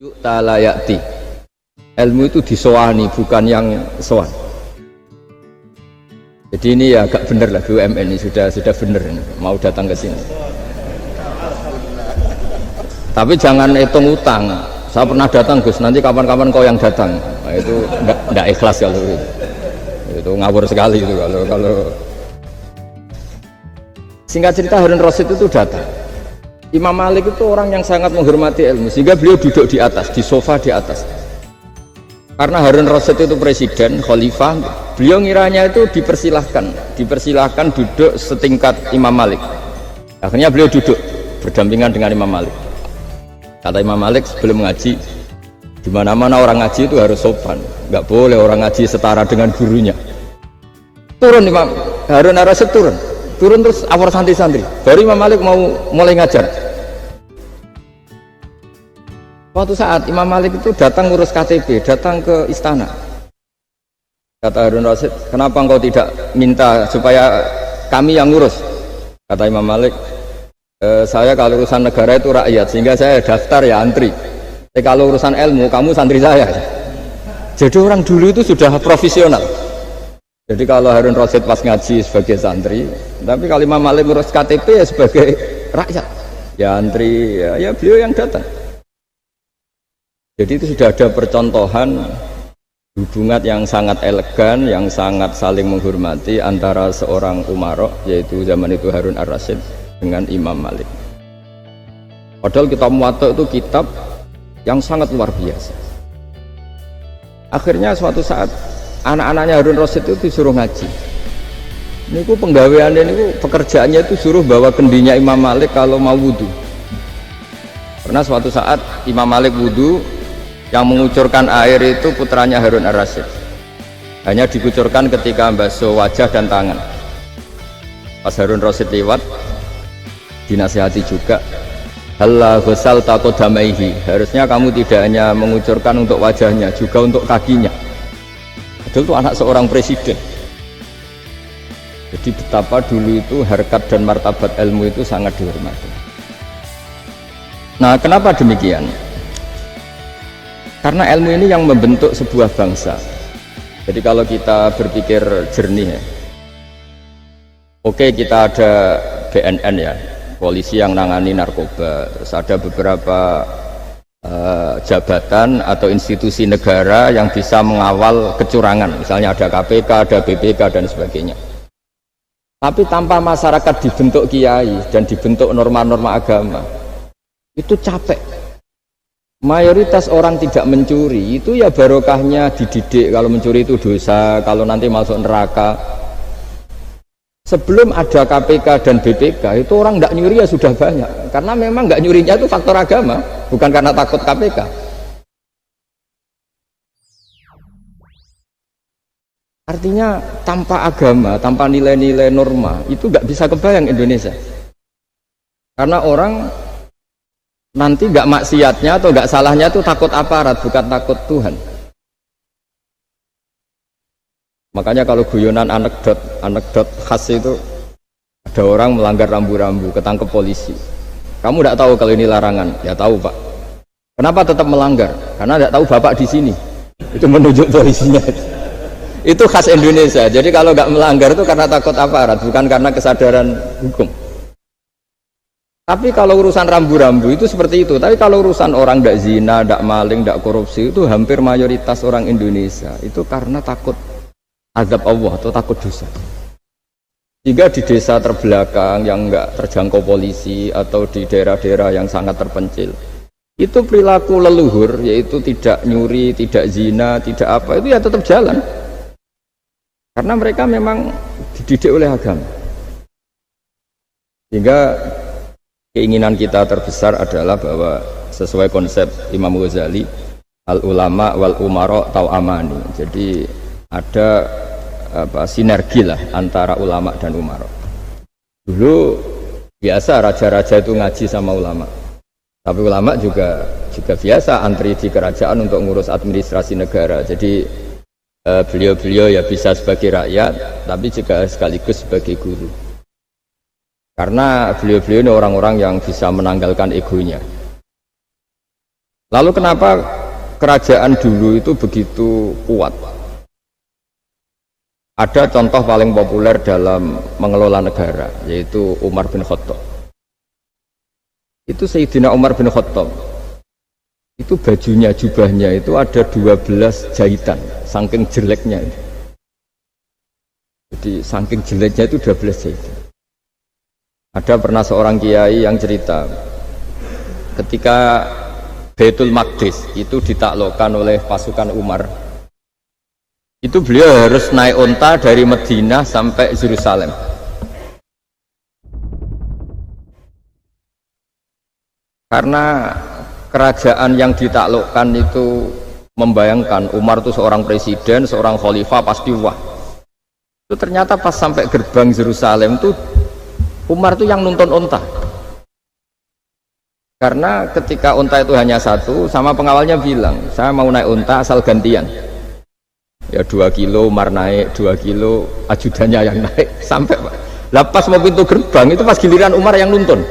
Yuk talayati. Ilmu itu disowani, bukan yang sowan. Jadi ini ya agak bener lah, BUMN ini sudah bener ini, mau datang ke sini. Tapi jangan hitung utang. Saya pernah datang Gus, nanti kapan-kapan kau yang datang. Nah, itu enggak ikhlas kalau itu ngawur sekali itu kalau. Singkat cerita, Harun Rasyid itu datang. Imam Malik itu orang yang sangat menghormati ilmu, sehingga beliau duduk di atas, di sofa di atas. Karena Harun Rasyid itu presiden, khalifah, beliau ngiranya itu dipersilahkan duduk setingkat Imam Malik. Akhirnya beliau duduk berdampingan dengan Imam Malik. Kata Imam Malik sebelum ngaji, di mana-mana orang ngaji itu harus sopan, nggak boleh orang ngaji setara dengan gurunya. Turun Imam Harun Rasyid turun terus awal santri-santri. Baru Imam Malik mau mulai ngajar. Suatu saat Imam Malik itu datang ngurus KTP, datang ke istana. Kata Harun Rasyid, kenapa engkau tidak minta supaya kami yang ngurus? Kata Imam Malik, saya kalau urusan negara itu rakyat, sehingga saya daftar ya antri. Tapi kalau urusan ilmu, kamu santri saya. Jadi orang dulu itu sudah profesional. Jadi kalau Harun Rasyid pas ngaji sebagai santri, tapi kalau Imam Malik ngurus KTP ya sebagai rakyat, ya antri, ya beliau yang datang. Jadi itu sudah ada percontohan hubungan yang sangat elegan, yang sangat saling menghormati antara seorang umaro, yaitu zaman itu Harun Ar-Rasyid, dengan Imam Malik. Padahal kitab Muwatta itu kitab yang sangat luar biasa. Akhirnya suatu saat anak-anaknya Harun Rasyid itu disuruh ngaji. Ini penggaweannya, ini pekerjaannya itu suruh bawa kendinya Imam Malik kalau mau wudhu. Karena suatu saat Imam Malik wudhu, yang mengucurkan air itu putranya Harun Ar-Rasyid. Hanya dikucurkan ketika basuh wajah dan tangan. Pas Harun Rasyid lewat, dinasihati juga, halla ghusal taqodamaihi, harusnya kamu tidak hanya mengucurkan untuk wajahnya, juga untuk kakinya. Itu anak seorang presiden. Jadi betapa dulu itu harkat dan martabat ilmu itu sangat dihormati. Nah, kenapa demikian? Karena ilmu ini yang membentuk sebuah bangsa. Jadi kalau kita berpikir jernih ya, oke, kita ada BNN ya, polisi yang nangani narkoba, terus ada beberapa jabatan atau institusi negara yang bisa mengawal kecurangan, misalnya ada KPK, ada BPK dan sebagainya. Tapi tanpa masyarakat dibentuk kiai dan dibentuk norma-norma agama, itu capek. Mayoritas orang tidak mencuri, itu ya barokahnya dididik kalau mencuri itu dosa, kalau nanti masuk neraka. Sebelum ada KPK dan BPK, itu orang tidak nyuri ya sudah banyak, karena memang nggak nyurinya itu faktor agama, bukan karena takut KPK. Artinya tanpa agama, tanpa nilai-nilai norma, itu nggak bisa kebayang Indonesia. Karena orang nanti nggak maksiatnya atau nggak salahnya itu takut aparat, bukan takut Tuhan. Makanya kalau guyonan anekdot khas itu, ada orang melanggar rambu-rambu, ketangkep polisi. Kamu tidak tahu kalau ini larangan? Ya tahu Pak. Kenapa tetap melanggar? Karena tidak tahu Bapak di sini. Itu menunjuk polisinya. Itu khas Indonesia. Jadi kalau nggak melanggar itu karena takut aparat, bukan karena kesadaran hukum. Tapi kalau urusan rambu-rambu itu seperti itu. Tapi kalau urusan orang tidak zina, tidak maling, tidak korupsi, itu hampir mayoritas orang Indonesia itu karena takut azab Allah atau takut dosa. Sehingga di desa terbelakang yang nggak terjangkau polisi atau di daerah-daerah yang sangat terpencil, itu perilaku leluhur, yaitu tidak nyuri, tidak zina, tidak apa, itu ya tetap jalan. Karena mereka memang dididik oleh agama. Sehingga keinginan kita terbesar adalah bahwa sesuai konsep Imam Ghazali, al ulama wal umara tau'amani. Jadi ada sinergi lah antara ulama dan umara. Dulu biasa raja-raja itu ngaji sama ulama, tapi ulama juga biasa antri di kerajaan untuk ngurus administrasi negara. Jadi beliau-beliau ya bisa sebagai rakyat, tapi juga sekaligus sebagai guru. Karena beliau-beliau ini orang-orang yang bisa menanggalkan egonya. Lalu kenapa kerajaan dulu itu begitu kuat? Ada contoh paling populer dalam mengelola negara, yaitu Umar bin Khattab. Itu Sayyidina Umar bin Khattab, itu bajunya, jubahnya itu ada 12 jahitan, saking jeleknya. Jadi saking jeleknya itu 12 jahitan. Ada pernah seorang kiai yang cerita, ketika Baitul Maqdis itu ditaklukkan oleh pasukan Umar, itu beliau harus naik unta dari Madinah sampai Yerusalem. Karena kerajaan yang ditaklukkan itu membayangkan Umar itu seorang presiden, seorang khalifah, pasti wah. Itu ternyata pas sampai gerbang Yerusalem itu Umar itu yang nuntun unta. Karena ketika unta itu hanya satu, sama pengawalnya bilang, saya mau naik unta asal gantian. Ya 2 kilo Umar naik, 2 kilo ajudannya yang naik, sampai lepas mau pintu gerbang itu pas giliran Umar yang nuntun.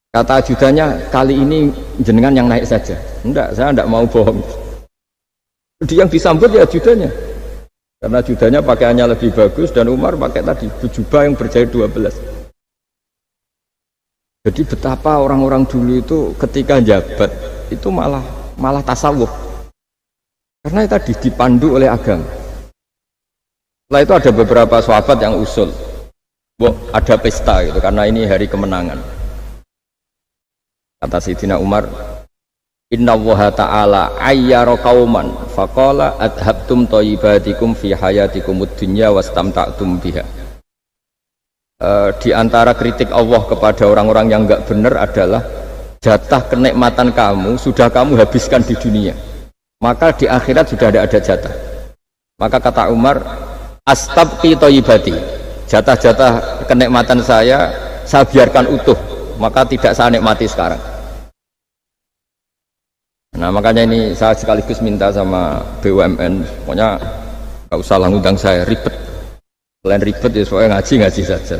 Kata ajudannya, kali ini jenengan yang naik saja. Enggak, saya enggak mau bohong. Jadi yang disambut ya ajudannya, karena ajudannya pakaiannya lebih bagus dan Umar pakai tadi jubah yang berjahit 12. Jadi betapa orang-orang dulu itu ketika jabat itu malah tasawuf. Karena tadi dipandu oleh agama. Setelah itu ada beberapa sahabat yang usul, ada pesta gitu, karena ini hari kemenangan. Kata Sayyidina Umar, Inna Allaha ta'ala ayyara qauman faqala adhabtum thayyibatikum fi hayatikumud dunya wastamta'tum biha. Di antara kritik Allah kepada orang-orang yang enggak benar adalah jatah kenikmatan kamu sudah kamu habiskan di dunia, maka di akhirat sudah tidak ada jatah. Maka kata Umar, astabqi thayyibati, jatah-jatah kenikmatan saya biarkan utuh, maka tidak saya nikmati sekarang. Nah makanya ini saya sekaligus minta sama BUMN, pokoknya nggak usah ngundang saya, ribet. Selain ribet ya soalnya ngaji saja.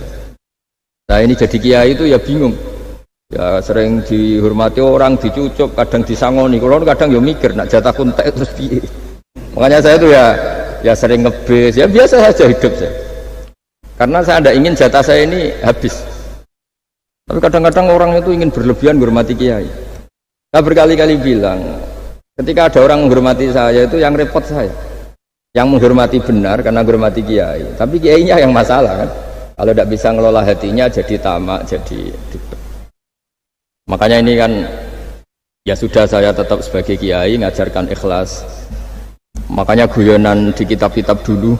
Nah ini jadi kiai itu ya bingung, ya sering dihormati orang, dicucuk, kadang disangoni. Kalau kadang ya mikir, nak jatah kuntek terus piye. Makanya saya itu ya sering ngebis, ya biasa saja hidup saya. Karena saya tidak ingin jatah saya ini habis. Tapi kadang-kadang orang itu ingin berlebihan menghormati kiai. Saya berkali-kali bilang, ketika ada orang menghormati saya itu yang repot saya. Yang menghormati benar karena menghormati kiai, tapi kiainya yang masalah kan. Kalau tidak bisa ngelola hatinya jadi tamak, jadi ribet. Makanya ini kan ya sudah, saya tetap sebagai kiai ngajarkan ikhlas. Makanya guyonan di kitab-kitab dulu,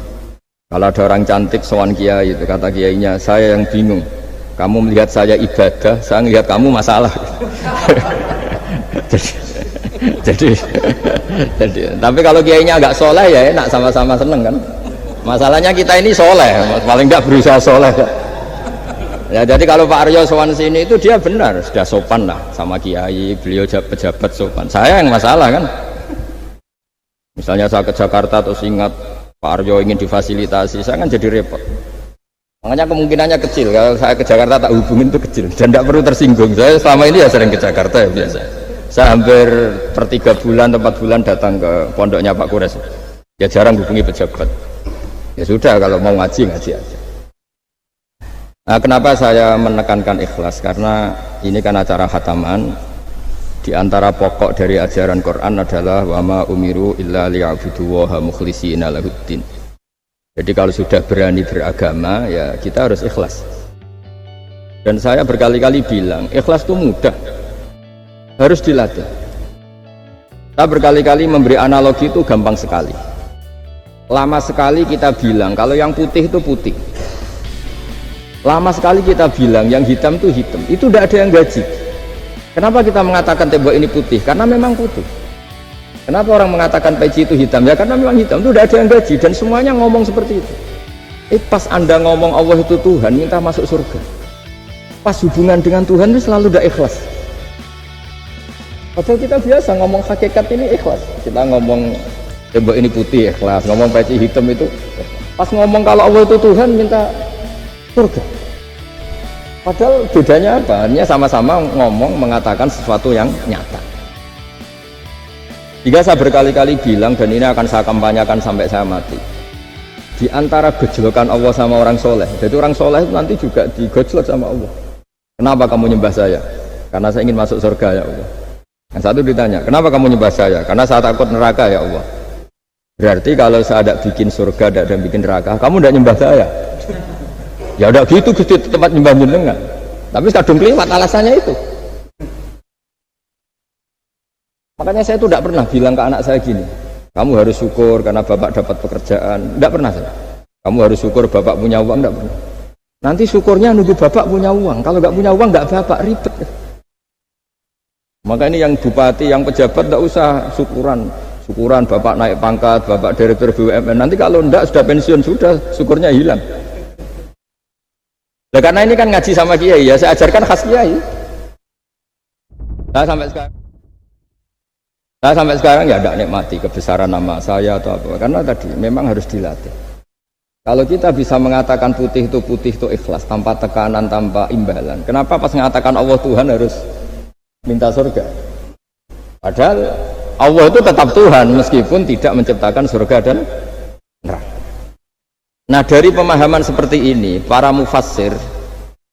kalau ada orang cantik sowan kiai itu kata kiainya, saya yang bingung, kamu melihat saya ibadah, saya melihat kamu masalah. jadi tapi kalau kiainya agak soleh ya enak, sama-sama seneng kan. Masalahnya kita ini soleh, paling enggak berusaha soleh ya. Jadi kalau Pak Aryo sowan sini itu dia benar, sudah sopan lah sama kiai, beliau pejabat sopan. Saya yang masalah kan. Misalnya saya ke Jakarta terus ingat Pak Aryo ingin difasilitasi, saya kan jadi repot. Makanya kemungkinannya kecil kalau saya ke Jakarta tak hubungin itu kecil, dan tidak perlu tersinggung. Saya selama ini ya sering ke Jakarta ya biasa. Saya hampir per 3 bulan, 4 bulan datang ke pondoknya Pak Kures. Ya jarang hubungi pejabat. Ya sudah, kalau mau ngaji aja. Nah, kenapa saya menekankan ikhlas? Karena ini kan acara khataman. Di antara pokok dari ajaran Quran adalah wa ma umiru illa liya'budullaha mukhlishina lahuddin. Jadi kalau sudah berani beragama ya kita harus ikhlas. Dan saya berkali-kali bilang, ikhlas itu mudah. Harus dilatih. Kita berkali-kali memberi analogi itu gampang sekali. Lama sekali kita bilang kalau yang putih itu putih. Lama sekali kita bilang yang hitam itu hitam. Itu tidak ada yang gaji. Kenapa kita mengatakan tembok ini putih? Karena memang putih. Kenapa orang mengatakan peci itu hitam? Ya karena memang hitam. Itu tidak ada yang gaji dan semuanya ngomong seperti itu. Pas Anda ngomong Allah itu Tuhan, minta masuk surga. Pas hubungan dengan Tuhan itu selalu tidak ikhlas. Padahal kita biasa ngomong hakikat ini ikhlas. Kita ngomong tembok ini putih ikhlas, ngomong peci hitam itu. Pas ngomong kalau Allah itu Tuhan, minta surga. Padahal bedanya apa? Hanya sama-sama ngomong mengatakan sesuatu yang nyata. Jika saya berkali-kali bilang, dan ini akan saya kampanyakan sampai saya mati, di antara gejolokan Allah sama orang soleh, jadi orang soleh itu nanti juga digojlok sama Allah. Kenapa kamu nyembah saya? Karena saya ingin masuk surga ya Allah. Yang satu ditanya, kenapa kamu nyembah saya? Karena saya takut neraka ya Allah. Berarti kalau saya tidak bikin surga, tidak bikin neraka, kamu tidak nyembah saya. Ya udah gitu, Gusti tempat nyembah jenengan. Tapi kadung keliwat alasannya itu. Makanya saya itu tidak pernah bilang ke anak saya gini, kamu harus syukur karena bapak dapat pekerjaan. Tidak pernah saya. Kamu harus syukur bapak punya uang, tidak pernah. Nanti syukurnya nunggu bapak punya uang. Kalau nggak punya uang, nggak bapak, ribet. Maka ini yang bupati, yang pejabat tidak usah syukuran bapak naik pangkat, bapak direktur BUMN. Nanti kalau enggak sudah pensiun, sudah syukurnya hilang. Nah, karena ini kan ngaji sama kiai, ya saya ajarkan khas kiai. Saya sampai sekarang ya tidak nikmati kebesaran nama saya atau apa, karena tadi memang harus dilatih. Kalau kita bisa mengatakan putih itu ikhlas, tanpa tekanan, tanpa imbalan. Kenapa pas mengatakan Allah Tuhan harus minta surga? Padahal Allah itu tetap Tuhan meskipun tidak menciptakan surga dan neraka. Nah, dari pemahaman seperti ini, para mufassir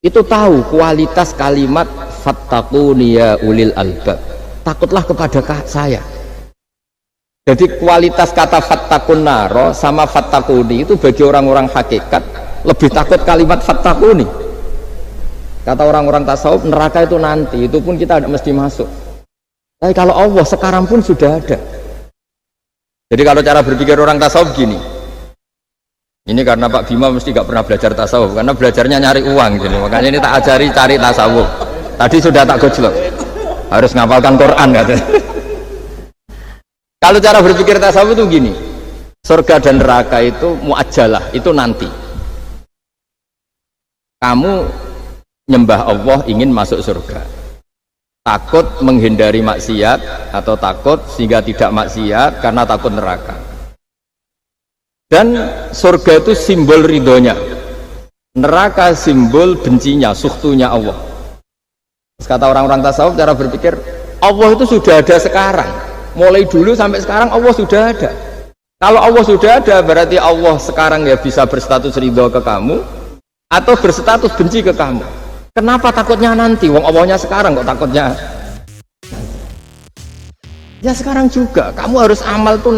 itu tahu kualitas kalimat fattaquni ya ulil albab. Takutlah kepada saya. Jadi kualitas kata fattakun naro sama fattakuni itu bagi orang-orang hakikat lebih takut kalimat fattakuni. Kata orang-orang tasawuf, neraka itu nanti, itu pun kita tidak mesti masuk. Tapi kalau Allah sekarang pun sudah ada. Jadi kalau cara berpikir orang tasawuf gini, ini karena Pak Bima mesti gak pernah belajar tasawuf, karena belajarnya nyari uang, jadi makanya ini tak ajari cari tasawuf. Tadi sudah tak gojlok. Harus ngapalkan Quran katanya. Kalau cara berpikir tasawuf itu gini, surga dan neraka itu muajjalah, itu nanti. Kamu nyembah Allah ingin masuk surga, takut menghindari maksiat atau takut sehingga tidak maksiat karena takut neraka. Dan surga itu simbol ridhonya, neraka simbol bencinya, sukhtunya Allah. Kata orang-orang tasawuf, cara berpikir Allah itu sudah ada sekarang, mulai dulu sampai sekarang Allah sudah ada. Kalau Allah sudah ada, berarti Allah sekarang ya bisa berstatus ridho ke kamu atau berstatus benci ke kamu. Kenapa takutnya nanti? Wong Allahnya sekarang kok takutnya? Ya sekarang juga, kamu harus amal tuh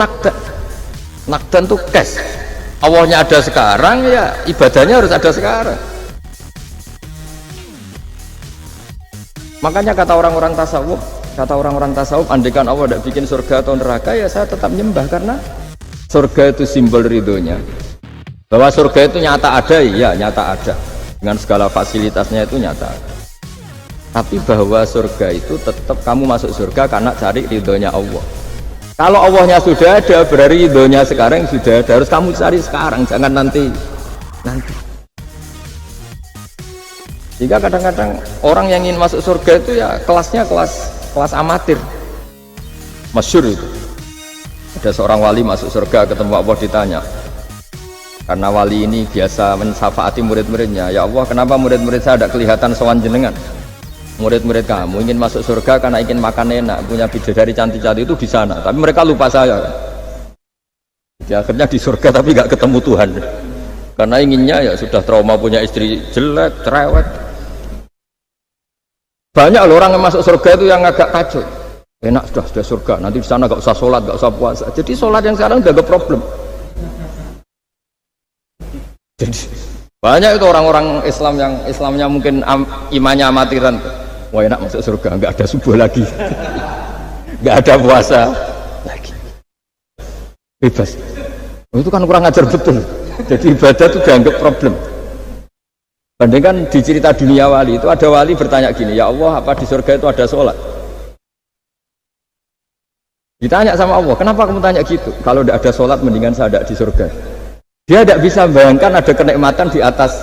nakdan tuh cash. Allahnya ada sekarang, ya ibadahnya harus ada sekarang. Makanya kata orang-orang tasawuf, andaikan Allah tidak bikin surga atau neraka, ya saya tetap nyembah, karena surga itu simbol ridhonya. Bahwa surga itu nyata ada, ya nyata ada, dengan segala fasilitasnya itu nyata ada. Tapi bahwa surga itu tetap kamu masuk surga karena cari ridhonya Allah. Kalau Allahnya sudah ada, berarti ridhonya sekarang sudah ada, harus kamu cari sekarang, jangan nanti. Jika kadang-kadang orang yang ingin masuk surga itu ya kelasnya kelas amatir. Masyhur itu. Ada seorang wali masuk surga, ketemu Allah, ditanya. Karena wali ini biasa mensafaati murid-muridnya. Ya Allah, kenapa murid-murid saya tidak kelihatan sowan jenengan? Murid-murid kamu ingin masuk surga karena ingin makan enak, punya bidadari cantik-cantik itu di sana. Tapi mereka lupa saya. Jadi akhirnya di surga tapi nggak ketemu Tuhan. Karena inginnya ya sudah trauma, punya istri jelek, cerewet. Banyak loh orang yang masuk surga itu yang agak kacau. Enak sudah surga, nanti di sana gak usah sholat, gak usah puasa. Jadi sholat yang sekarang udah gak problem. Jadi banyak itu orang-orang Islam yang Islamnya mungkin imannya amatiran. Wah enak masuk surga, nggak ada subuh lagi, nggak ada puasa lagi, bebas. Itu kan kurang ajar betul. Jadi ibadah itu dianggap problem. Bandingkan di cerita dunia wali, itu ada wali bertanya gini, ya Allah, apa di surga itu ada sholat? Ditanya sama Allah, kenapa kamu tanya gitu? Kalau tidak ada sholat, mendingan saya tidak di surga. Dia tidak bisa bayangkan ada kenikmatan di atas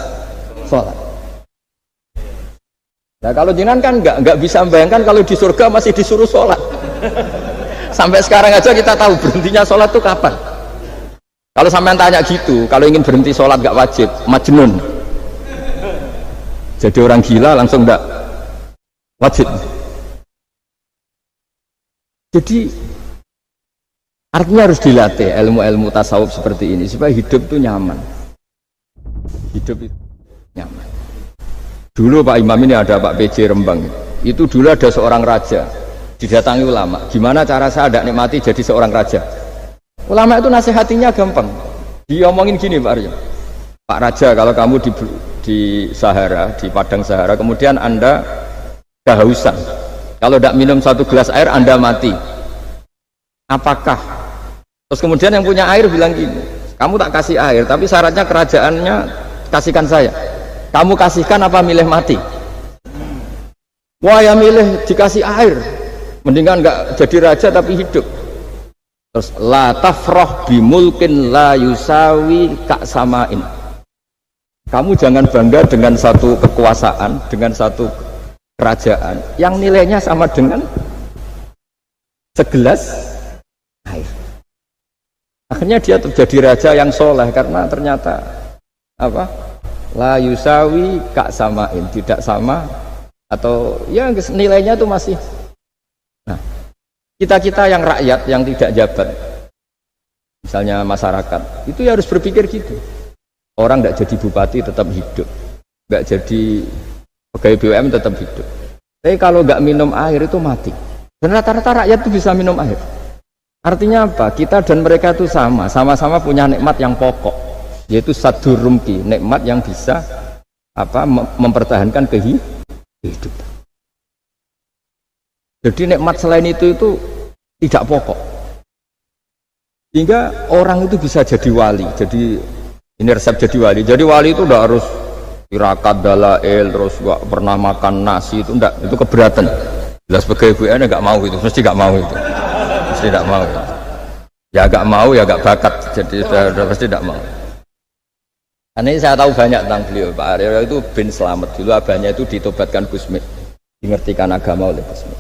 sholat. Nah kalau jenengan kan nggak bisa bayangkan kalau di surga masih disuruh sholat. Sampai sekarang aja kita tahu berhentinya sholat itu kapan. Kalau sampean tanya gitu, kalau ingin berhenti sholat nggak wajib, majnun. Jadi orang gila langsung nggak wajib. Jadi Artinya harus dilatih ilmu-ilmu tasawuf seperti ini supaya hidup itu nyaman. Hidup itu nyaman. Dulu Pak Imam ini ada Pak PJ Rembang. Itu dulu ada seorang raja didatangi ulama. Gimana cara saya tidak nikmati jadi seorang raja? Ulama itu nasihatinya gampang. Dia omongin gini Pak Arya. Pak Raja, kalau kamu di Sahara, di padang Sahara, kemudian Anda kehausan. Kalau tidak minum satu gelas air, Anda mati. Apakah? Terus kemudian yang punya air bilang gini, kamu tak kasih air, tapi syaratnya kerajaannya kasihkan saya. Kamu kasihkan apa milih mati? Wah, ya milih dikasih air. Mendingan nggak jadi raja tapi hidup. Terus la tafrah bimulkin la yusawi kak samain. Kamu jangan bangga dengan satu kekuasaan, dengan satu kerajaan yang nilainya sama dengan segelas air. Akhirnya dia terjadi raja yang soleh karena ternyata apa? La yusawi kak samain, tidak sama atau ya nilainya itu masih. Nah, kita yang rakyat yang tidak jabat, misalnya masyarakat, itu ya harus berpikir gitu. Orang tidak jadi bupati tetap hidup, nggak jadi pegawai BUMN tetap hidup. Tapi kalau nggak minum air itu mati. Dan rata-rata rakyat itu bisa minum air. Artinya apa? Kita dan mereka itu sama-sama punya nikmat yang pokok, yaitu sadur rumki, nikmat yang bisa mempertahankan kehidupan. Jadi nikmat selain itu tidak pokok. Sehingga orang itu bisa jadi wali. Jadi ini resep jadi wali. Jadi wali itu udah harus tirakat dalail, terus gak pernah makan nasi, itu enggak, itu keberatan. Jelas pegawai BUMN enggak mau itu, mesti enggak mau itu. Mesti enggak mau. Ya enggak mau, ya enggak bakat. Jadi sudah pasti enggak mau. Karena ini saya tahu banyak tentang beliau. Pak Arya itu bin Slamet. Dulu abahnya itu ditobatkan Gusmi, dimengertikan agama oleh Gusmi.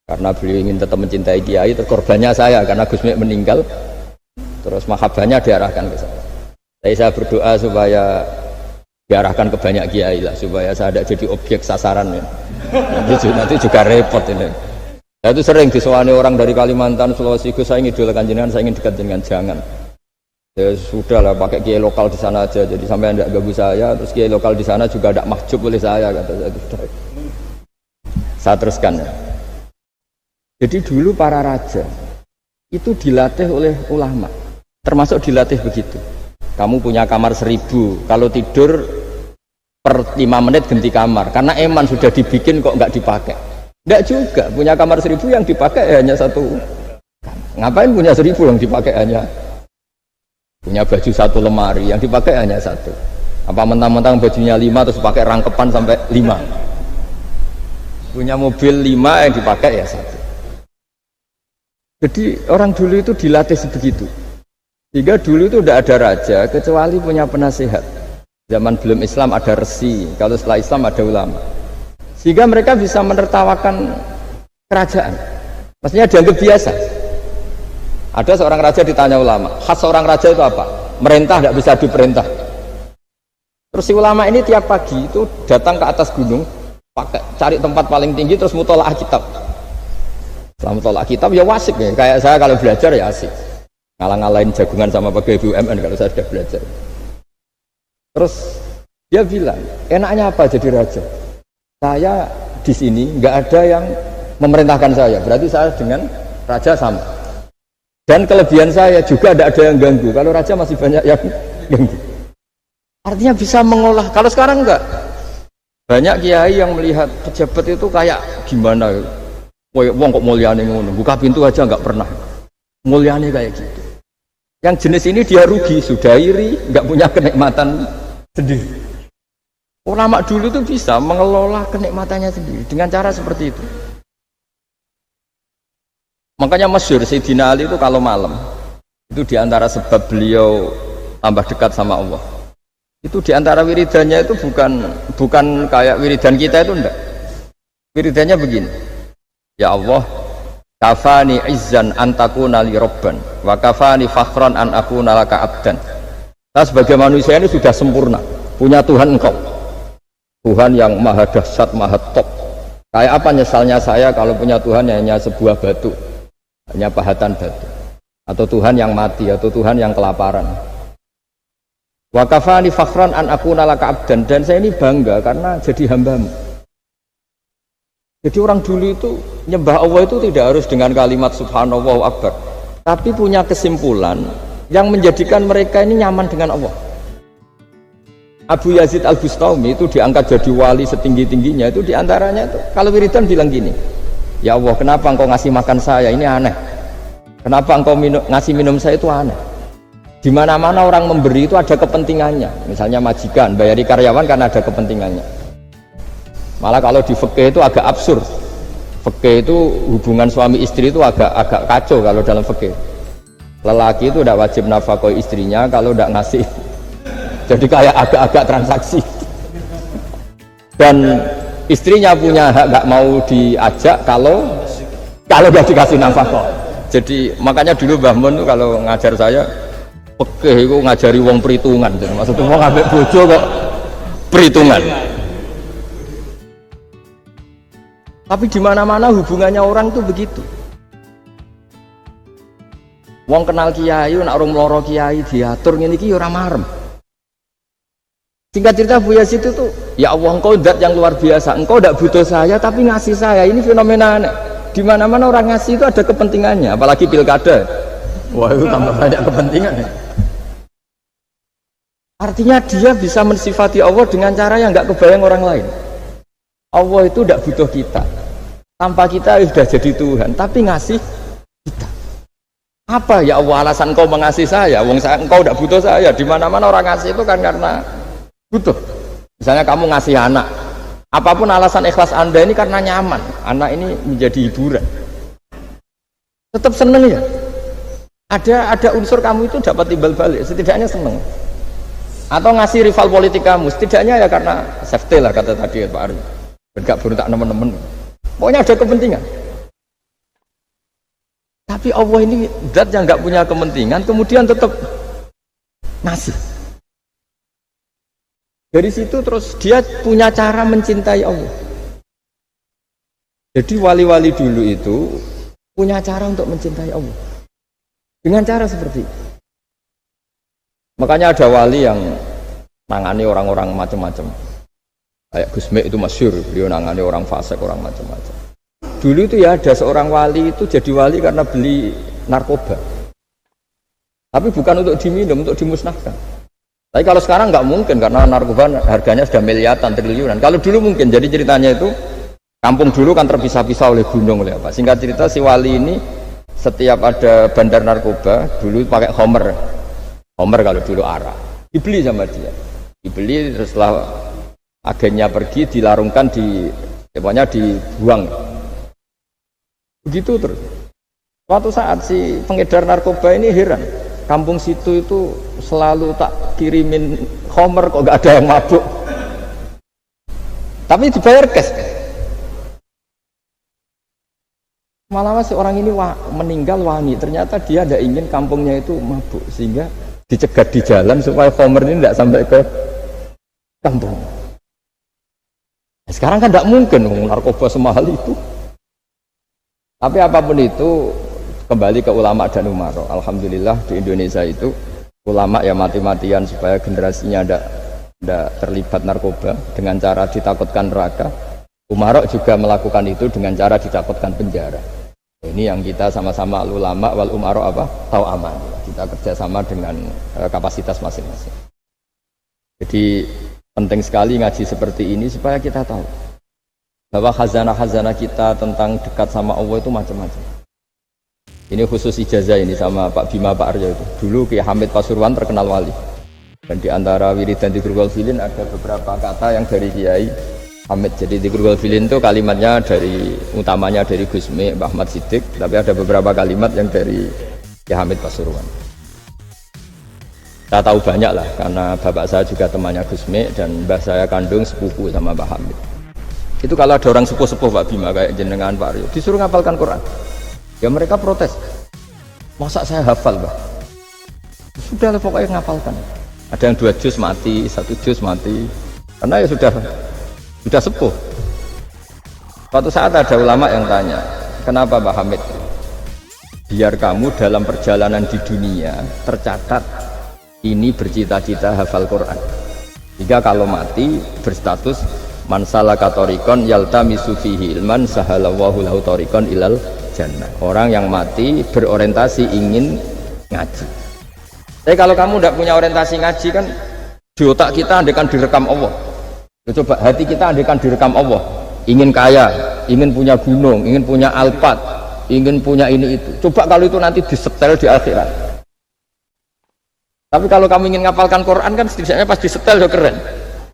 Karena beliau ingin tetap mencintai kiai, korbannya saya karena Gusmi meninggal, terus mahabbahnya diarahkan ke saya. Tapi saya berdoa supaya diarahkan ke banyak kiai lah, supaya saya tidak jadi objek sasaran ya. Nanti juga repot ini. Saya itu sering disewani orang dari Kalimantan, Sulawesi, saya ingin idolakan jenengan, saya ingin dekat dengan jangan. Ya sudah lah, pakai kiai lokal di sana aja. Jadi sampai tidak ganggu saya, terus kiai lokal di sana juga tidak mahjub oleh saya, kata saya. Saya teruskan ya. Jadi dulu para raja itu dilatih oleh ulama, termasuk dilatih begitu. Kamu punya kamar 1000, kalau tidur per 5 menit ganti kamar, karena eman sudah dibikin kok nggak dipakai. Nggak juga, punya kamar 1000 yang dipakai hanya satu. Ngapain punya 1000 yang dipakai hanya? Punya baju satu lemari yang dipakai hanya satu. Apa mentang-mentang bajunya 5 terus pakai rangkepan sampai 5. Punya mobil 5 yang dipakai ya satu. Jadi orang dulu itu dilatih sebegitu. Sehingga dulu itu tidak ada raja kecuali punya penasihat. Zaman belum Islam ada resi, kalau setelah Islam ada ulama. Sehingga mereka bisa menertawakan kerajaan. Maksudnya dianggap biasa. Ada seorang raja ditanya ulama, khas seorang raja itu apa? Merintah tidak bisa diperintah. Terus si ulama ini tiap pagi itu datang ke atas gunung, cari tempat paling tinggi terus mutolaah kitab. Setelah mutolaah kitab ya wasik ya, kayak saya kalau belajar ya asik. Ngalang-ngalain jagungan sama pegawai BUMN kalau saya sudah belajar. Terus dia bilang, enaknya apa jadi raja? Saya di sini nggak ada yang memerintahkan saya, berarti saya dengan raja sama. Dan kelebihan saya juga tidak ada yang ganggu. Kalau raja masih banyak yang ganggu. Artinya bisa mengolah. Kalau sekarang enggak. Banyak kiai yang melihat pejabat itu kayak gimana? Wong kok mulyane ngono, buka pintu aja enggak pernah. Mulyane kayak gitu. Yang jenis ini dia rugi, sudah iri, enggak punya kenikmatan sendiri. Ulama dulu itu bisa mengelola kenikmatannya sendiri dengan cara seperti itu. Makanya masyhur Sayyidina Ali itu kalau malam itu diantara sebab beliau tambah dekat sama Allah. Itu diantara wiridannya itu bukan kayak wiridan kita itu enggak. Wiridannya begini. Ya Allah, kafani izzan antakuna li robban wa kafani fakhran an akuna laka abdan. Kita sebagai manusia ini sudah sempurna, punya Tuhan engkau, Tuhan yang maha dahsyat, maha top. Kayak apa nyesalnya saya kalau punya Tuhan hanya sebuah batu, hanya pahatan batu. atau Tuhan yang mati, atau Tuhan yang kelaparan. Wa kafani fakhran an akuna laka abdan, dan saya ini bangga karena jadi hambamu. Jadi orang dulu itu nyembah Allah itu tidak harus dengan kalimat subhanallah wa akbar, tapi punya kesimpulan yang menjadikan mereka ini nyaman dengan Allah. Abu Yazid Al-Bustami itu diangkat jadi wali setinggi-tingginya, itu diantaranya itu kalau wiridan bilang gini, ya Allah kenapa engkau ngasih makan saya, ini aneh. Kenapa engkau ngasih minum saya, itu aneh. Di mana-mana orang memberi itu ada kepentingannya, misalnya majikan bayari karyawan karena ada kepentingannya. Malah kalau di fikih itu agak absurd. Fikih itu hubungan suami istri itu agak kacau kalau dalam fikih. Lelaki itu tidak wajib nafkahi istrinya kalau tidak ngasih. Jadi kayak agak-agak transaksi. Dan istrinya punya hak nggak mau diajak kalau nggak dikasih nafkah. Jadi makanya dulu Mbah Mun tuh kalau ngajar saya fikih itu ngajari wong perhitungan. Maksudnya mau ngambil bojo kok perhitungan. Tapi di mana-mana hubungannya orang tuh begitu. Wong kenal kiai, nak orang meloro kiai diatur ngene iki ora marem. Singkat cerita Bu Yazid itu tuh, ya Allah engkau zat yang luar biasa, engkau tidak butuh saya tapi ngasih saya. Ini fenomena aneh. Di mana-mana orang ngasih itu ada kepentingannya, apalagi pilkada. Wah itu tambah banyak kepentingan ya. Artinya dia bisa mensifati Allah dengan cara yang nggak kebayang orang lain. Allah itu tidak butuh kita, tanpa kita sudah jadi Tuhan, tapi ngasih kita. Apa ya Allah alasan engkau mengasihi saya? Engkau tidak butuh saya. Di mana-mana orang ngasih itu kan karena butuh. Misalnya kamu ngasih anak, apapun alasan ikhlas Anda ini karena nyaman, anak ini menjadi hiburan, tetap seneng ya. Ada unsur kamu itu dapat timbal balik, setidaknya seneng. Atau ngasih rival politik kamu, setidaknya ya karena safety lah kata tadi Pak Ari. Enggak berontak teman-teman. Pokoknya ada kepentingan. Tapi Allah ini zat yang nggak punya kepentingan, kemudian tetap ngasih. Dari situ terus dia punya cara mencintai Allah. Jadi wali-wali dulu itu punya cara untuk mencintai Allah. Dengan cara seperti itu. Makanya ada wali yang nangani orang-orang macam-macam. Kayak Gusme itu masyhur, beliau nangani orang fasik, orang macam-macam. Dulu itu ya ada seorang wali itu jadi wali karena beli narkoba. Tapi bukan untuk diminum, untuk dimusnahkan. Tapi kalau sekarang nggak mungkin karena narkoba harganya sudah miliaran, triliunan. Kalau dulu mungkin. Jadi ceritanya itu kampung dulu kan terpisah-pisah oleh gunung, oleh apa. Singkat cerita si wali ini setiap ada bandar narkoba dulu pakai Homer kalau dulu arak. Dibeli sama dia. Dibeli terus setelah agennya pergi dilarungkan pokoknya dibuang. Begitu terus. Suatu saat si pengedar narkoba ini heran. Kampung situ itu selalu tak kirimin Homer kok gak ada yang mabuk, tapi dibayar cash. Malah seorang ini meninggal wani, ternyata dia tidak ingin kampungnya itu mabuk, sehingga dicegat di jalan supaya Homer ini tidak sampai ke kampung. Sekarang kan tidak mungkin narkoba semahal itu. Tapi apapun itu kembali ke ulama dan umaro. Alhamdulillah di Indonesia itu ulama ya mati-matian supaya generasinya tidak terlibat narkoba dengan cara ditakutkan neraka. Umaro juga melakukan itu dengan cara ditakutkan penjara. Ini yang kita sama-sama ulama wal umaro tahu aman. Kita kerjasama dengan kapasitas masing-masing. Jadi penting sekali ngaji seperti ini supaya kita tahu bahwa khazanah-khazanah kita tentang dekat sama Allah itu macam-macam. Ini khusus ijazah ini sama Pak Bima Pak Aryo itu. Dulu Kiai Hamid Pasuruan terkenal wali. Dan di antara wiridan Dzikrul Filin ada beberapa kata yang dari Kiai Hamid. Jadi Dzikrul Filin itu kalimatnya utamanya dari Gusme, Mbah Ahmad Siddiq, tapi ada beberapa kalimat yang dari Kiai Hamid Pasuruan. Saya tahu banyak lah karena bapak saya juga temannya Gusme dan mbah saya kandung sepupu sama Mbah Hamid. Itu kalau ada orang sepuh-sepuh Pak Bima kayak jenengan Pak Aryo disuruh ngapalkan Quran. Ya mereka protes, masa saya hafal Pak? Sudah lah pokoknya ngapalkan. Ada yang 2 juz mati, 1 juz mati, karena ya sudah sepuh. Suatu saat ada ulama yang tanya, kenapa Mbah Hamid biar kamu dalam perjalanan di dunia tercatat ini bercita-cita hafal Quran. Jika kalau mati berstatus man salaka thoriqan yaltamisu fihi ilman sahalallahu lahu thoriqan ilal jannah. Orang yang mati berorientasi ingin ngaji. Tapi kalau kamu tidak punya orientasi ngaji kan di otak kita andaikan direkam Allah. Coba hati kita andaikan direkam Allah. Ingin kaya, ingin punya gunung, ingin punya alpat, ingin punya ini itu. Coba kalau itu nanti disetel di akhirat. Tapi kalau kamu ingin ngapalkan Quran kan setidaknya pas disetel udah keren.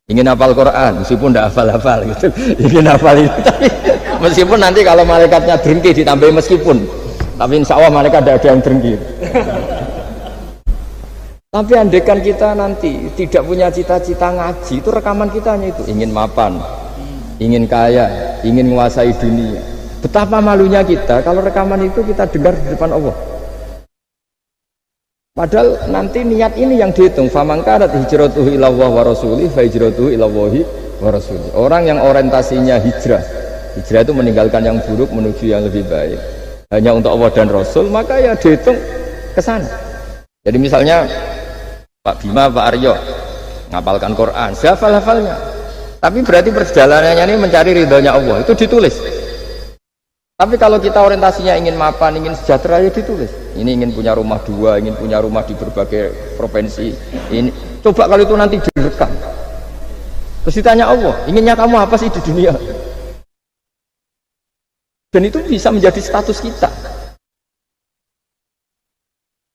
Ingin hafal Quran meskipun tidak hafal-hafal gitu. Ingin hafal ini tapi meskipun nanti kalau malaikatnya drengki ditambahin meskipun. Tapi insya Allah malaikat tidak ada yang drengki. Tapi andaikan kita nanti tidak punya cita-cita ngaji, itu rekaman kita hanya itu. Ingin mapan, ingin kaya, ingin menguasai dunia. Betapa malunya kita kalau rekaman itu kita dengar di depan Allah. Padahal nanti niat ini yang dihitung. Faman kanat hijratuhu ilallah wa rasulih fa hijratuhu ilallahi wa rasulih. Orang yang orientasinya hijrah itu meninggalkan yang buruk menuju yang lebih baik hanya untuk Allah dan Rasul, maka ya dihitung ke sana. Jadi misalnya Pak Bima, Pak Aryo ngapalkan Quran, hafal-hafalnya. Tapi berarti perjalanannya ini mencari ridhonya Allah, itu ditulis. Tapi kalau kita orientasinya ingin mapan, ingin sejahtera, ya ditulis. Ini ingin punya rumah 2, ingin punya rumah di berbagai provinsi. Ini coba kalau itu nanti direkam. Terus ditanya Allah, inginnya kamu apa sih di dunia? Dan itu bisa menjadi status kita.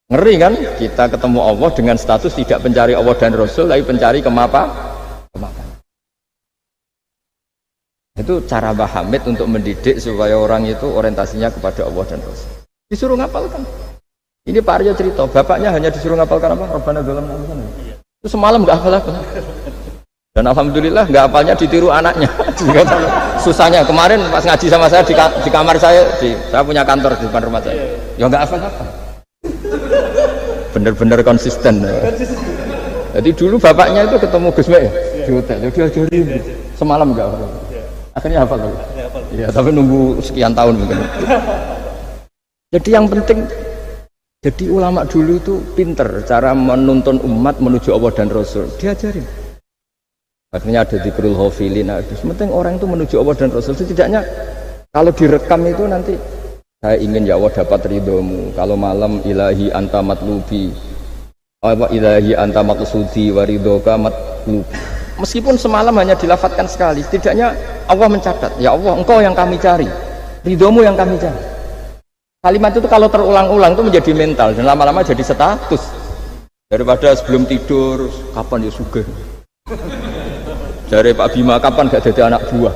Ngeri kan? Kita ketemu Allah dengan status tidak pencari Allah dan Rasul, tapi pencari kemapan. Itu cara Mbah Hamid untuk mendidik supaya orang itu orientasinya kepada Allah dan Rasul. Disuruh ngapalkan. Ini Pak Aryo cerita, bapaknya hanya disuruh ngapalkan apa? Rabbana dzalamna anfusana. Itu semalam nggak hafal-hafal. Dan alhamdulillah nggak hafalnya ditiru anaknya. Susahnya kemarin pas ngaji sama saya di kamar saya punya kantor di depan rumah saya. Ya nggak hafal-hafal. Bener-bener konsisten. Jadi dulu bapaknya itu ketemu Gus Mek di hotel, dia ajarin semalam nggak hafal. Akhirnya hafal tuh. Iya, tapi nunggu sekian tahun mungkin. Jadi yang penting, jadi ulama dulu itu pinter cara menuntun umat menuju Allah dan Rasul. Diajarin. Akhirnya ada dzikrul ghafilin. Penting orang itu menuju Allah dan Rasul. Setidaknya kalau direkam itu nanti saya ingin ya Allah dapat ridhomu. Kalau malam ilahi anta matlubi, wa ilahi anta maqsudi wa ridhoka matlubi. Meskipun semalam hanya dilafatkan sekali, setidaknya Allah mencatat, ya Allah engkau yang kami cari, ridhomu yang kami cari. Kalimat itu kalau terulang-ulang itu menjadi mental dan lama-lama jadi status. Daripada sebelum tidur, kapan ya sugih. Dari Pak Bima, kapan gak jadi anak buah.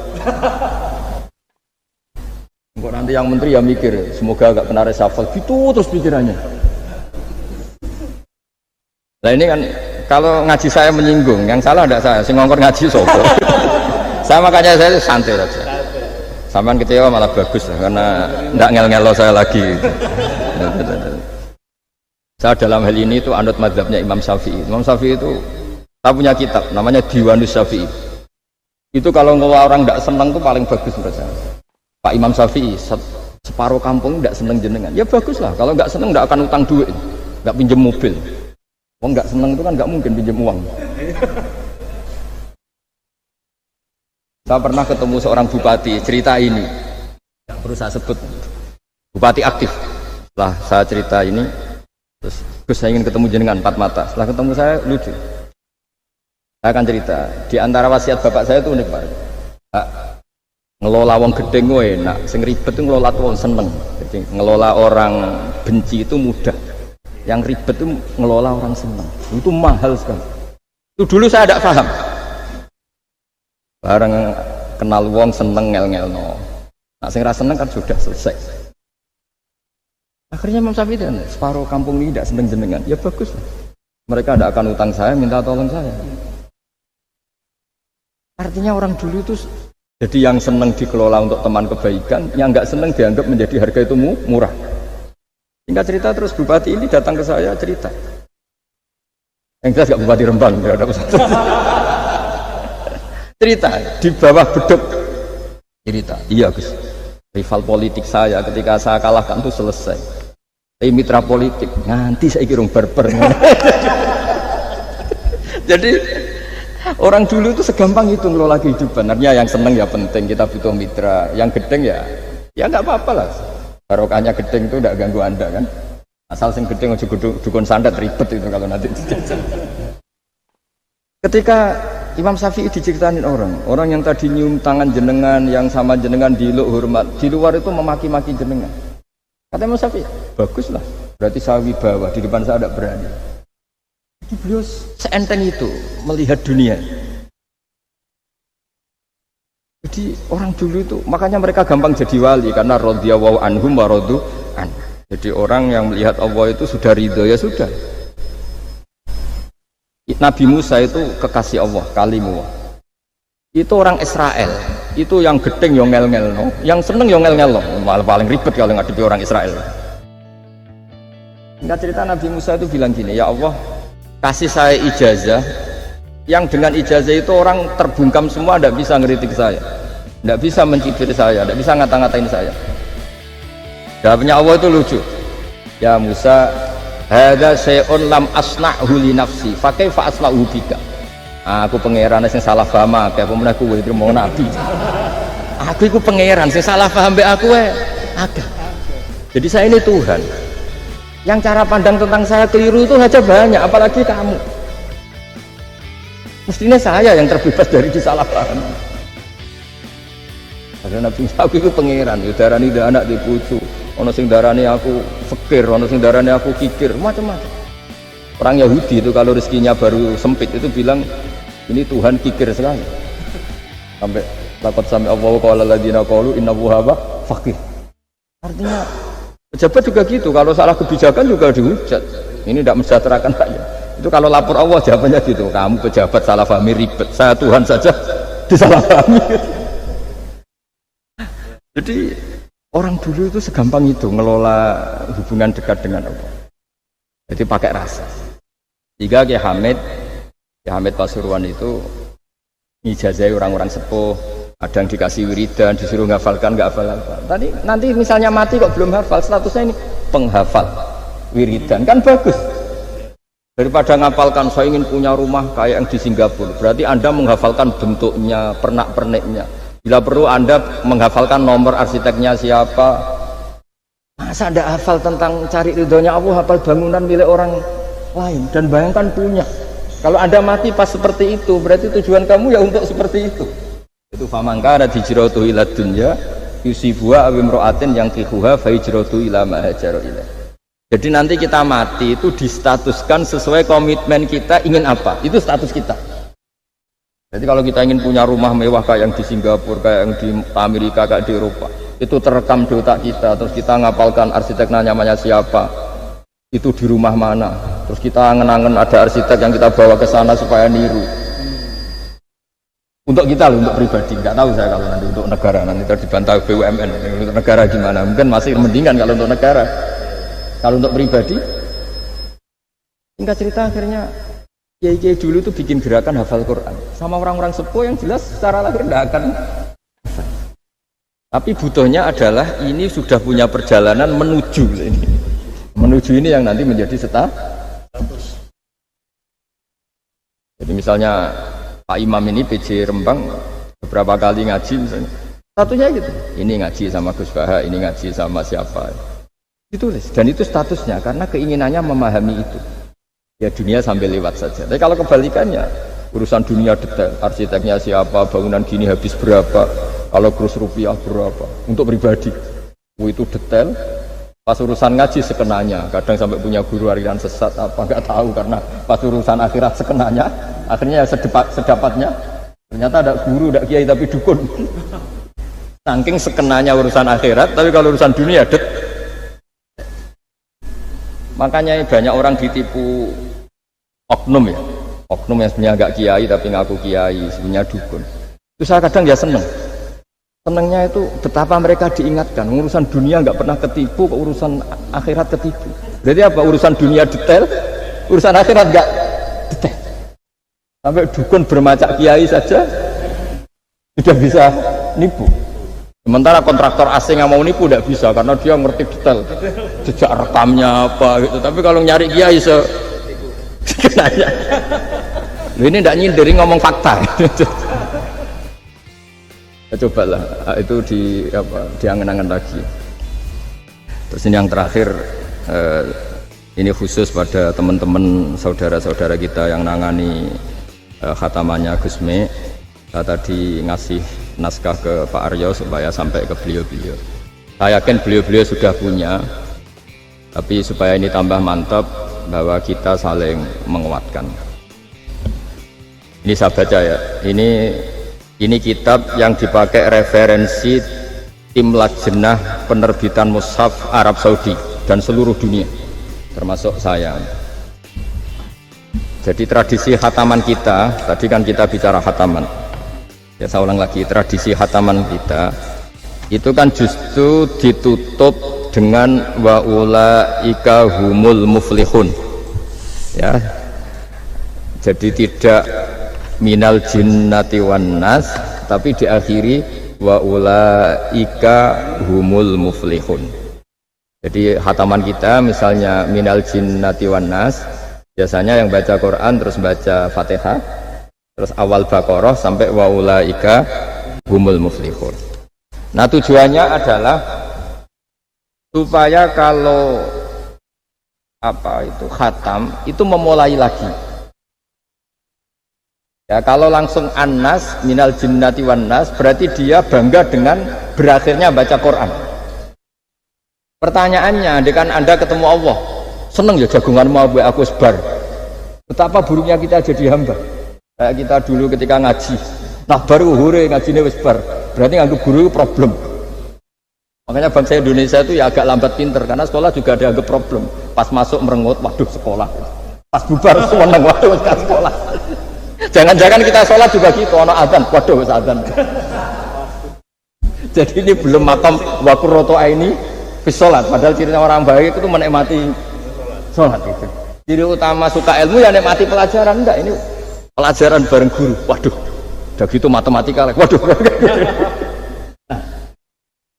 Engkau nanti yang menteri ya mikir, semoga gak kena reshuffle, gitu terus pikirannya. Nah ini kan kalau ngaji saya menyinggung, yang salah tidak saya, sing ngongkor ngaji sopo. Saya makanya saya santai saja. Sampean kecewa malah bagus karena tidak ngel-ngelo saya lagi. Saya dalam hal ini itu anut mazhabnya Imam Syafi'i. Imam Syafi'i itu saya punya kitab namanya Diwanus Syafi'i. Itu kalau orang tidak senang itu paling bagus menurut saya. Pak Imam Syafi'i separuh kampung tidak senang jenengan. Ya bagus lah. Kalau nggak senang tidak akan utang duit, nggak pinjam mobil. Wong nggak seneng itu kan nggak mungkin pinjam uang. Saya pernah ketemu seorang bupati cerita ini, nggak perlu saya sebut. Bupati aktif. Setelah saya cerita ini, terus saya ingin ketemu jenengan 4 mata. Setelah ketemu saya lucu. Saya akan cerita. Di antara wasiat bapak saya itu unik Pak. Ngelola wong gedeng enak, sing ribet itu ngelola wong seneng. Jadi ngelola orang benci itu mudah. Yang ribet itu ngelola orang senang, itu mahal sekali. Itu dulu saya tidak paham. Bareng kenal wong seneng ngel-ngel no. Nah sing ra seneng kan sudah selesai. Akhirnya Imam Syafi'i itu separuh kampung ini tidak seneng jenengan. Ya bagus lah. Mereka tidak akan utang saya, minta tolong saya. Artinya orang dulu itu jadi yang seneng dikelola untuk teman kebaikan, yang nggak seneng dianggap menjadi harga itu murah. Singkat cerita terus bupati ini datang ke saya cerita. Yang jelas gak bupati Rembang, ya ada cerita di bawah beduk. Cerita, iya Gus. Rival politik saya ketika saya kalahkan itu selesai. mitra politik nganti saya kira berper. Jadi orang dulu itu segampang itu ngelola kehidupan. Artinya yang seneng ya penting, kita butuh mitra. Yang gedeng ya nggak apa-apa lah. Barokahnya gedeng itu nggak ganggu anda kan. Asal sing gedeng aja dukun santet ribet itu kalau nanti dijajal. Ketika Imam Syafi'i diceritain orang yang tadi nyium tangan jenengan, yang sama jenengan diluk hormat, di luar itu memaki-maki jenengan. Kata Imam Syafi'i, baguslah, berarti saya wibawa, di depan saya tidak berani. Jadi beliau seenteng itu melihat dunia. Jadi orang dulu itu, makanya mereka gampang jadi wali, karena radhiyallahu anhum wa radu an. Jadi orang yang melihat Allah itu sudah ridho, ya sudah. Nabi Musa itu kekasih Allah, kalimullah. Itu orang Israel, itu yang gedeng yang ngel-ngel, no. Yang seneng yang ngel-ngel, no. Malah paling ribet kalau ngadepi orang Israel. Singkat cerita Nabi Musa itu bilang gini, ya Allah kasih saya ijazah, yang dengan ijazah itu orang terbungkam semua, tidak bisa ngeritik saya, tidak bisa mencibir saya, tidak bisa ngata-ngatain saya. Jawabnya Allah itu lucu, ya Musa hadza syai'un lam asna'hu li nafsi fa kaifa asna'u bika. Aku pangeran sing salah paham akeh apa meneh kowe iki mau nabi. Aku iku pangeran sing salah paham mbek aku akeh. Jadi saya ini Tuhan. Yang cara pandang tentang saya keliru itu saja banyak, apalagi kamu. Mestinya saya yang terbebas dari disalahpahaman. Karena Nabi Musa itu pangeran, ya darani anak di pucu. Ono sing darani aku fakir, ono sing darani aku kikir, macam-macam. Orang Yahudi itu kalau rezekinya baru sempit itu bilang ini Tuhan kikir sekali. Sampai takut sampai Allah qala alladziina qalu innahu huwa faqir. Artinya pejabat juga gitu, kalau salah kebijakan juga dihujat. Ini tidak mensejahterakan rakyat. Itu kalau lapor Allah jawabannya gitu, kamu pejabat salah pahami ribet, saya Tuhan saja disalahpahami. Jadi orang dulu itu segampang itu ngelola hubungan dekat dengan Allah. Jadi pakai rasa. Jika Kiai Hamid Pasuruan itu ijazah orang-orang sepuh, ada yang dikasih wiridan, disuruh ngafalkan, nggak hafal-hafal. Tadi nanti misalnya mati kok belum hafal, statusnya ini penghafal wiridan, kan bagus. Daripada ngapalkan saya ingin punya rumah kayak yang di Singapura, berarti Anda menghafalkan bentuknya, pernak-perniknya. Bila perlu Anda menghafalkan nomor arsiteknya siapa. Masa Anda hafal tentang cari ridhonya Allah, hafal bangunan milik orang lain, dan bayangkan punya. Kalau Anda mati pas seperti itu, berarti tujuan kamu ya untuk seperti itu. Itu famangka ada hijratu ila dunya yusibuha aw imra'atin yang kihuha fa hijratu ila ma hajara ilaih. Jadi nanti kita mati itu distatuskan sesuai komitmen kita ingin apa, itu status kita. Jadi kalau kita ingin punya rumah mewah kayak yang di Singapura, kayak yang di Amerika, kayak di Eropa, itu terekam di otak kita, terus kita ngapalkan arsiteknya namanya siapa, itu di rumah mana, terus kita angen-angen ada arsitek yang kita bawa ke sana supaya niru. Untuk kita loh, untuk pribadi, nggak tahu saya kalau nanti untuk negara, nanti dibantah BUMN, untuk negara gimana, mungkin masih mendingan kalau untuk negara. Kalau untuk pribadi, singkat cerita akhirnya kiai-kiai dulu itu bikin gerakan hafal Quran sama orang-orang sepuh yang jelas secara lahir tidak akan hafal. Tapi butuhnya adalah ini sudah punya perjalanan menuju ini yang nanti menjadi status. Jadi misalnya Pak Imam ini PJ Rembang beberapa kali ngaji misalnya, statusnya gitu, ini ngaji sama Gus Baha, ini ngaji sama siapa, ditulis, dan itu statusnya karena keinginannya memahami itu. Ya dunia sambil lewat saja. Tapi kalau kebalikannya, urusan dunia detail, arsiteknya siapa, bangunan gini habis berapa, kalau kurs rupiah berapa, untuk pribadi, itu detail. Pas urusan ngaji sekenanya, kadang sampai punya guru aliran sesat apa nggak tahu, karena pas urusan akhirat sekenanya, akhirnya sedapatnya, ternyata ada guru, ada kiai tapi dukun. Saking sekenanya urusan akhirat, tapi kalau urusan dunia makanya banyak orang ditipu oknum ya, oknum yang sebenarnya agak kiai tapi ngaku kiai, sebenarnya dukun. Itu saya kadang ya senengnya itu betapa mereka diingatkan urusan dunia nggak pernah ketipu, urusan akhirat ketipu. Jadi apa, urusan dunia detail, urusan akhirat nggak detail. Sampai dukun bermacak kiai saja sudah bisa nipu. Sementara kontraktor asing yang mau nipu tidak bisa karena dia ngerti detail jejak rekamnya apa gitu. Tapi kalau nyari kiai nanya. Ini tidak nyindiri ngomong fakta. Cobalah itu diangen-angen lagi. Terus ini yang terakhir, ini khusus pada teman-teman saudara-saudara kita yang nangani khatamannya Gusme. Saya tadi ngasih naskah ke Pak Aryo supaya sampai ke beliau-beliau. Saya yakin beliau-beliau sudah punya, tapi supaya ini tambah mantap bahwa kita saling menguatkan. Ini saya baca ya. Ini kitab yang dipakai referensi tim lajnah penerbitan mushaf Arab Saudi dan seluruh dunia, termasuk saya. Jadi tradisi khataman kita, tadi kan kita bicara khataman. Ya saya ulang lagi, tradisi khataman kita itu kan justru ditutup dengan wa ulaika humul muflihun. Ya. Jadi tidak minal jinnati wan nas, tapi diakhiri wa ulaika humul muflihun. Jadi khataman kita misalnya minal jinnati wan nas, biasanya yang baca Quran terus baca Fatihah, terus awal Baqarah sampai wa ulaika humul muflihun. Nah tujuannya adalah supaya kalau khatam itu memulai lagi. Ya, kalau langsung an-nas minal jinnati wan nas berarti dia bangga dengan berakhirnya baca Quran. Pertanyaannya, kan Anda ketemu Allah, seneng ya jagungan mau aku sebar. Betapa buruknya kita jadi hamba. Kayak kita dulu ketika ngaji, nah baru hure ngajinya wis bar, berarti nganggep guru itu problem. Makanya bangsa Indonesia itu ya agak lambat pinter, karena sekolah juga dianggap problem. Pas masuk merengut, waduh sekolah. Pas bubar seneng, waduh sekolah. Jangan-jangan kita sholat juga gitu, ono adzan, waduh adzan. Jadi ini belum makam wakuroto ini sholat, padahal cirinya orang baik itu menikmati sholat itu. Ciri utama suka ilmu ya nikmati pelajaran, enggak ini pelajaran bareng guru, waduh udah gitu matematika lagi, waduh. Nah,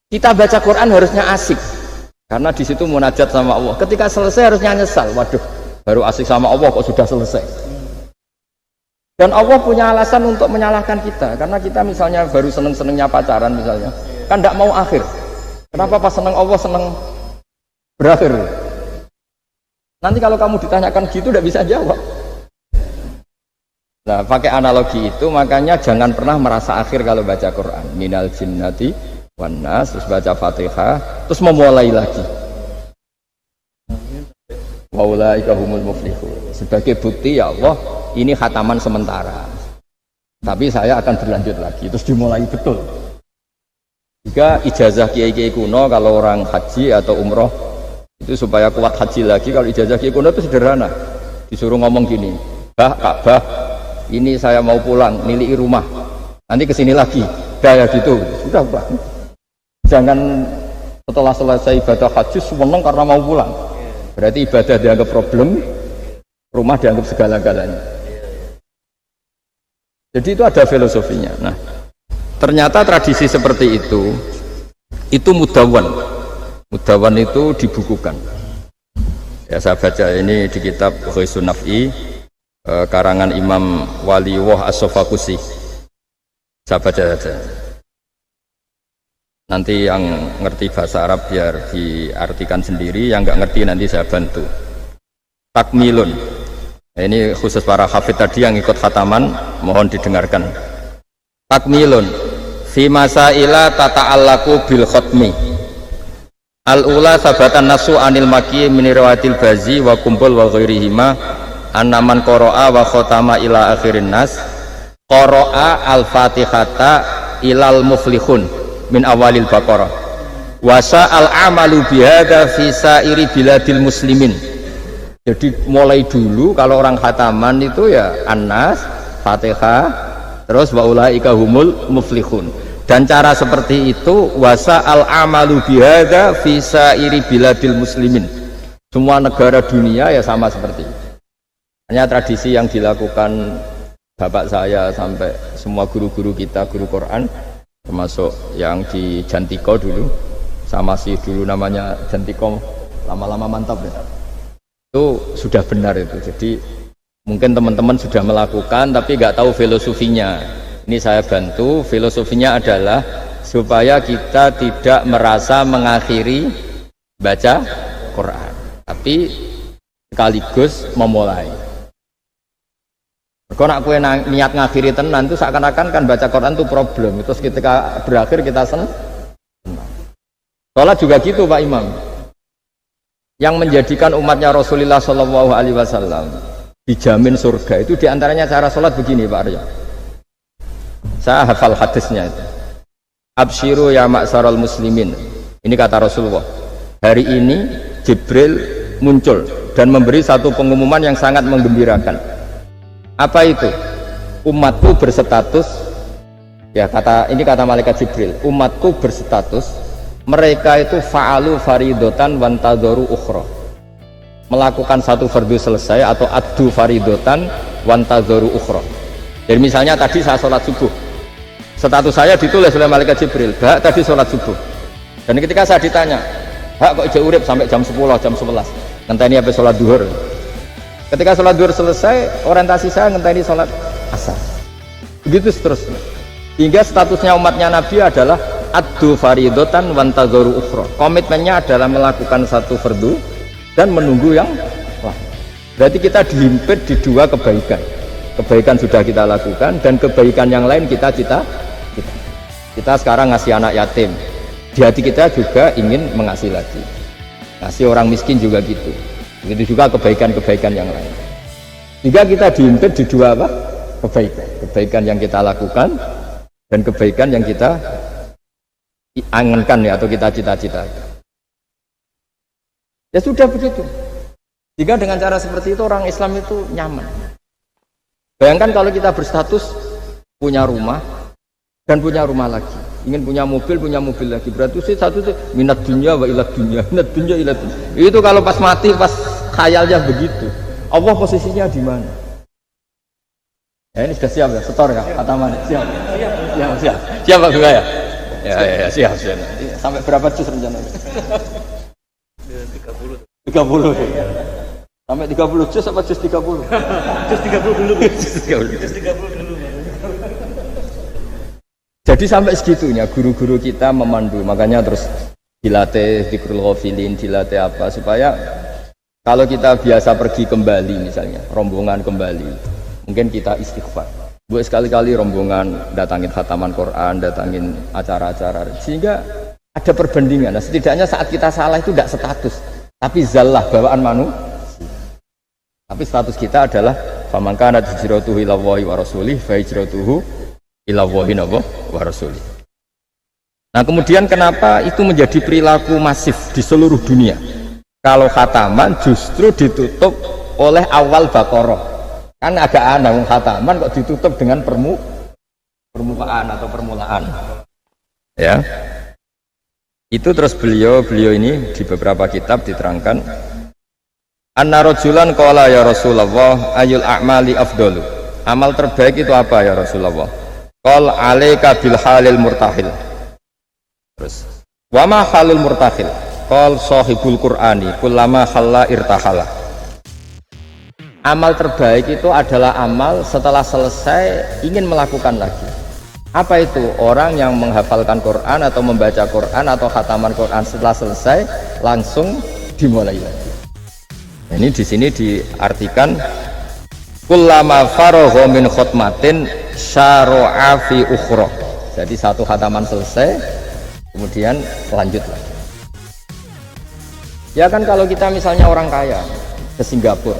kita baca Quran harusnya asik karena di situ munajat sama Allah. Ketika selesai harusnya nyesal, waduh baru asik sama Allah kok sudah selesai. Dan Allah punya alasan untuk menyalahkan kita karena kita misalnya baru seneng-senengnya pacaran misalnya kan tidak mau akhir. Kenapa pas seneng Allah seneng berakhir? Nanti kalau kamu ditanyakan gitu tidak bisa jawab. Nah, pakai analogi itu makanya jangan pernah merasa akhir kalau baca Quran. Minal jinnati wan nas, terus baca Fatihah, terus memulai lagi. Wa ulaika humul muflihun. Sebagai bukti ya Allah, ini khataman sementara. Tapi saya akan berlanjut lagi, terus dimulai betul. Jika ijazah kiai-kiai kuno kalau orang haji atau umroh itu supaya kuat haji lagi, kalau ijazah kiai kuno itu sederhana. Disuruh ngomong gini, "Bah, Ka'bah, ini saya mau pulang, miliki rumah, nanti kesini lagi." Kayak gitu, sudah Pak. Jangan setelah selesai ibadah haji seneng karena mau pulang. Berarti ibadah dianggap problem, rumah dianggap segala-galanya. Jadi itu ada filosofinya. Nah, ternyata tradisi seperti itu mudawan. Mudawan itu dibukukan. Ya saya baca ini di kitab Ghisun Naf'i, karangan Imam Waliwah As-Sofakusi. Saya baca saja. Nanti yang ngerti bahasa Arab biar diartikan sendiri, yang nggak ngerti nanti saya bantu. Takmilun. Nah, ini khusus para hafid tadi yang ikut khataman, mohon didengarkan. Takmilun. Fi masaila tata'allaku bil khotmi. Al-ula sabatan nasu anil maki min riwayatil bazi wa kumpul wa ghairihima annaman qara'a wa khotama ila akhirin nas qara'a al-fatihata ilal muflihun min awalil baqarah wasa al-amalu bihada fi sairi biladil muslimin. Jadi mulai dulu kalau orang khataman itu ya An-Nas, Fatihah, terus wa ulaika humul muflihun. Dan cara seperti itu wasa al-amalu bihada fi sairi biladil muslimin. Semua negara dunia ya sama seperti itu. Hanya tradisi yang dilakukan bapak saya sampai semua guru-guru kita, guru Quran, termasuk yang di Jantiko dulu, sama si dulu namanya Jantiko, lama-lama mantap ya. Itu sudah benar itu. Jadi mungkin teman-teman sudah melakukan tapi nggak tahu filosofinya. Ini saya bantu. Filosofinya adalah supaya kita tidak merasa mengakhiri baca Quran, tapi sekaligus memulai. Kalau nak kue niat ngakhiri tenan itu seakan-akan kan baca Quran itu problem. Terus ketika berakhir kita senang. Sholat juga gitu Pak Imam. Yang menjadikan umatnya Rasulullah Shallallahu Alaihi Wasallam dijamin surga itu diantaranya cara sholat begini Pak Arya. Saya hafal hadisnya itu. Absyiru ya ma'syaral muslimin. Ini kata Rasulullah. Hari ini Jibril muncul dan memberi satu pengumuman yang sangat menggembirakan. Apa itu? Umatku berstatus, ya ini kata malaikat Jibril, umatku berstatus mereka itu fa'alu faridotan wantadoru ukhra, melakukan satu fardu selesai atau addu faridotan wantadoru ukhra. Jadi misalnya tadi saya sholat subuh, status saya ditulis oleh malaikat Jibril, Bak tadi sholat subuh, dan ketika saya ditanya, Bak kok ijek urip sampai jam 10, jam 11, ngenteni apa sholat duhur. Ketika sholat duhur selesai, orientasi saya ngenteni sholat asar. Begitu seterusnya. Hingga statusnya umatnya Nabi adalah addu faridotan wantazoru ukhra. Komitmennya adalah melakukan satu fardu dan menunggu yang lain. Berarti kita dihimpit di dua kebaikan. Kebaikan sudah kita lakukan dan kebaikan yang lain kita sekarang ngasih anak yatim. Di hati kita juga ingin mengasih lagi. Ngasih orang miskin juga gitu. Begitu juga kebaikan-kebaikan yang lain. Jika kita dihimpit di dua apa? Kebaikan yang kita lakukan dan kebaikan yang kita angankan ya, atau kita cita-cita. Ya sudah begitu. Jika dengan cara seperti itu orang Islam itu nyaman. Bayangkan kalau kita berstatus punya rumah dan punya rumah lagi, ingin punya mobil lagi, berarti satu minat dunia wa ilat dunia, minat dunia ilat dunia. Itu kalau pas mati, pas khayalnya begitu, Allah posisinya di mana? Ya ini sudah siap ya, setor ya, kata mana? Siap Pak Bunga ya? Ya siap. Sampai berapa juz rencananya? 30. Sampai 30 juz apa juz 30? Juz 30 dulu. Jadi sampai segitunya guru-guru kita memandu, makanya terus dilatih dzikrul ghafilin, dilatih apa supaya kalau kita biasa pergi kembali, misalnya rombongan kembali, mungkin kita istighfar. Buat sekali-kali rombongan datangin khataman Quran, datangin acara-acara, sehingga ada perbandingan. Nah, setidaknya saat kita salah itu tidak status, tapi zallah, bawaan manusia. Tapi status kita adalah faman kana hijratuhu ila Allahi wa rasulih fa hijratuhu ila Allahi wa rasulih. Nah, kemudian kenapa itu menjadi perilaku masif di seluruh dunia? Kalau khataman justru ditutup oleh awal Baqarah. Kan agak aneh khataman kok ditutup dengan permukaan atau permulaan. Ya. Itu terus beliau ini di beberapa kitab diterangkan anna rajulan qala ya Rasulullah ayul a'mali afdalu. Amal terbaik itu apa ya Rasulullah? Qal alaika bil halil murtahil. Terus wa ma halul murtahil? Qal sahibul qur'ani kullama halla irtahala. Amal terbaik itu adalah amal setelah selesai ingin melakukan lagi. Apa itu? Orang yang menghafalkan Quran atau membaca Quran atau khataman Quran setelah selesai langsung dimulai lagi. Ini di sini diartikan kullama faragha min khutmatin syara'a fi ukhra. Jadi satu khataman selesai kemudian lanjut lagi. Ya kan kalau kita misalnya orang kaya ke Singapura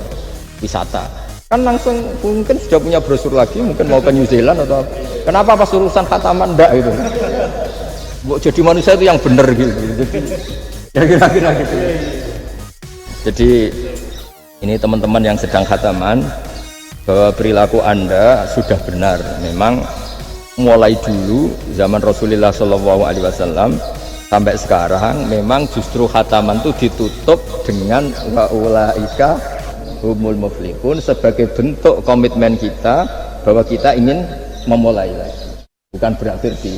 wisata, kan langsung mungkin sudah punya brosur lagi, mungkin mau ke New Zealand atau apa. Kenapa pas urusan khataman enggak gitu? Jadi manusia itu yang benar gitu. Jadi ya kira-kira gitu. Jadi ini teman-teman yang sedang khataman, bahwa perilaku Anda sudah benar. Memang mulai dulu zaman Rasulullah SAW sampai sekarang memang justru khataman itu ditutup dengan wa ulaika humul muflihun sebagai bentuk komitmen kita bahwa kita ingin memulai lagi, bukan berakhir di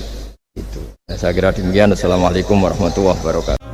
situ. Saya kira demikian. Assalamualaikum warahmatullahi wabarakatuh.